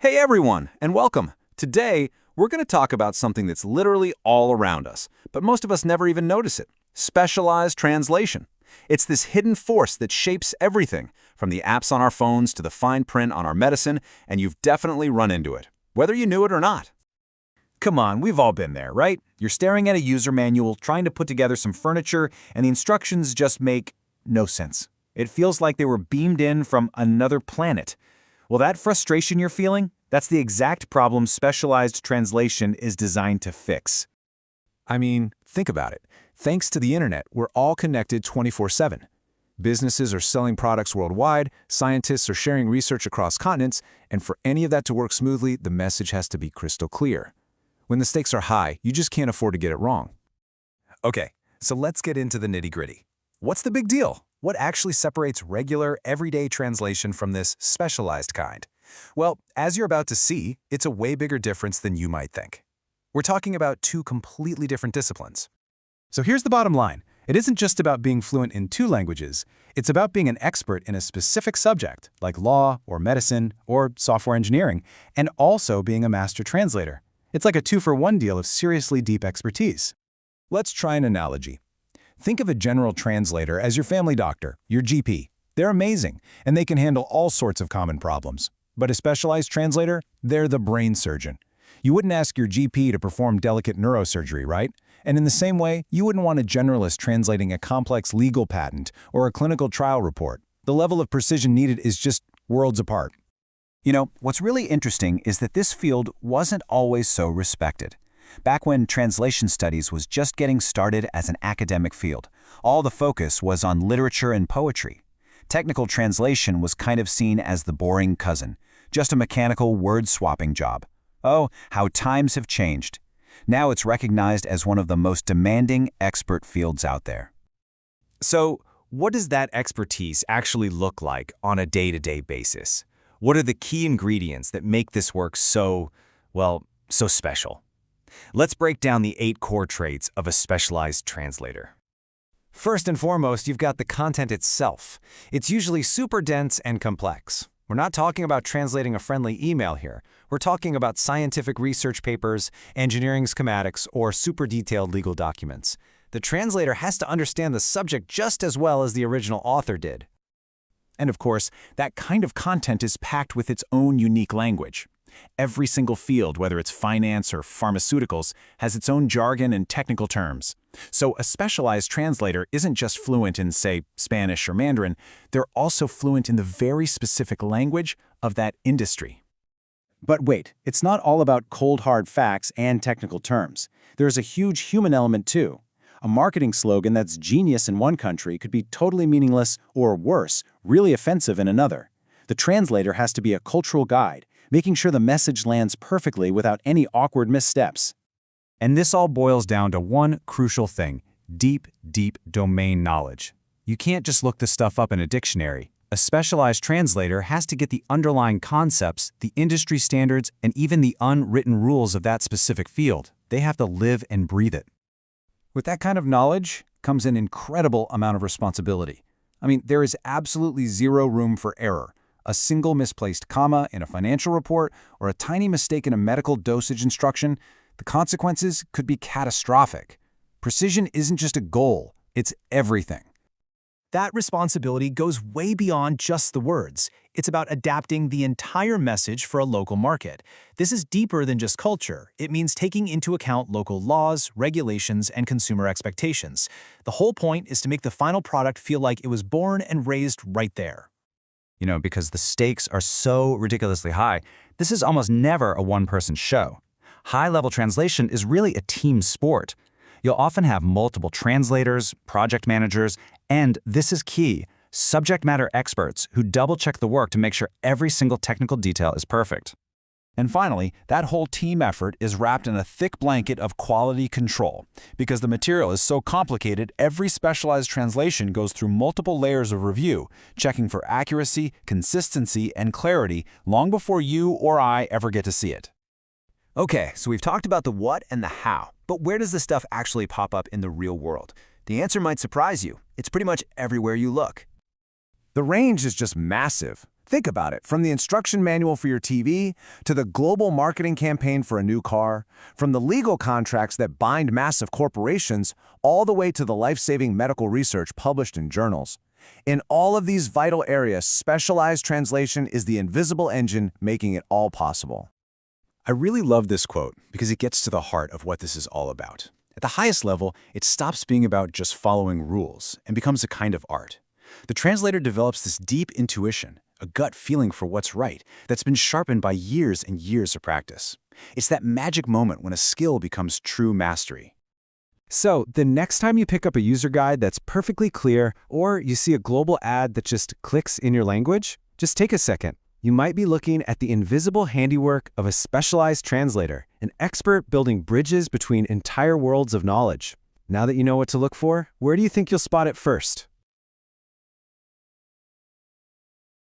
Hey everyone, and welcome. Today, we're going to talk about something that's literally all around us, but most of us never even notice it. Specialized translation. It's this hidden force that shapes everything, from the apps on our phones to the fine print on our medicine, and you've definitely run into it, whether you knew it or not. Come on, we've all been there, right? You're staring at a user manual, trying to put together some furniture, and the instructions just make no sense. It feels like they were beamed in from another planet. Well, that frustration you're feeling, that's the exact problem specialized translation is designed to fix. I mean, think about it. Thanks to the internet, we're all connected 24/7. Businesses are selling products worldwide, scientists are sharing research across continents, and for any of that to work smoothly, the message has to be crystal clear. When the stakes are high, you just can't afford to get it wrong. Okay, so let's get into the nitty-gritty. What's the big deal? What actually separates regular, everyday translation from this specialized kind? Well, as you're about to see, it's a way bigger difference than you might think. We're talking about two completely different disciplines. So here's the bottom line. It isn't just about being fluent in two languages. It's about being an expert in a specific subject, like law or medicine or software engineering, and also being a master translator. It's like a two-for-one deal of seriously deep expertise. Let's try an analogy. Think of a general translator as your family doctor, your GP. They're amazing, and they can handle all sorts of common problems. But a specialized translator, they're the brain surgeon. You wouldn't ask your GP to perform delicate neurosurgery, right? And in the same way, you wouldn't want a generalist translating a complex legal patent or a clinical trial report. The level of precision needed is just worlds apart. You know, what's really interesting is that this field wasn't always so respected. Back when translation studies was just getting started as an academic field, all the focus was on literature and poetry. Technical translation was kind of seen as the boring cousin, just a mechanical word-swapping job. Oh, how times have changed. Now it's recognized as one of the most demanding expert fields out there. So, what does that expertise actually look like on a day-to-day basis? What are the key ingredients that make this work so special? Let's break down the 8 core traits of a specialized translator. First and foremost, you've got the content itself. It's usually super dense and complex. We're not talking about translating a friendly email here. We're talking about scientific research papers, engineering schematics, or super detailed legal documents. The translator has to understand the subject just as well as the original author did. And of course, that kind of content is packed with its own unique language. Every single field, whether it's finance or pharmaceuticals, has its own jargon and technical terms. So a specialized translator isn't just fluent in, say, Spanish or Mandarin, they're also fluent in the very specific language of that industry. But wait, it's not all about cold hard facts and technical terms. There's a huge human element too. A marketing slogan that's genius in one country could be totally meaningless or worse, really offensive in another. The translator has to be a cultural guide, making sure the message lands perfectly without any awkward missteps. And this all boils down to one crucial thing: deep domain knowledge. You can't just look this stuff up in a dictionary. A specialized translator has to get the underlying concepts, the industry standards, and even the unwritten rules of that specific field. They have to live and breathe it. With that kind of knowledge comes an incredible amount of responsibility. I mean, there is absolutely zero room for error. A single misplaced comma in a financial report or a tiny mistake in a medical dosage instruction, the consequences could be catastrophic. Precision isn't just a goal, it's everything. That responsibility goes way beyond just the words. It's about adapting the entire message for a local market. This is deeper than just culture. It means taking into account local laws, regulations, and consumer expectations. The whole point is to make the final product feel like it was born and raised right there. You know, because the stakes are so ridiculously high, this is almost never a one-person show. High-level translation is really a team sport. You'll often have multiple translators, project managers, and, this is key, subject matter experts who double-check the work to make sure every single technical detail is perfect. And finally, that whole team effort is wrapped in a thick blanket of quality control. Because the material is so complicated, every specialized translation goes through multiple layers of review, checking for accuracy, consistency, and clarity long before you or I ever get to see it. Okay, so we've talked about the what and the how, but where does this stuff actually pop up in the real world? The answer might surprise you. It's pretty much everywhere you look. The range is just massive. Think about it, from the instruction manual for your TV, to the global marketing campaign for a new car, from the legal contracts that bind massive corporations, all the way to the life-saving medical research published in journals. In all of these vital areas, specialized translation is the invisible engine making it all possible. I really love this quote because it gets to the heart of what this is all about. At the highest level, it stops being about just following rules and becomes a kind of art. The translator develops this deep intuition, a gut feeling for what's right, that's been sharpened by years and years of practice. It's that magic moment when a skill becomes true mastery. So, the next time you pick up a user guide that's perfectly clear, or you see a global ad that just clicks in your language, just take a second. You might be looking at the invisible handiwork of a specialized translator, an expert building bridges between entire worlds of knowledge. Now that you know what to look for, where do you think you'll spot it first?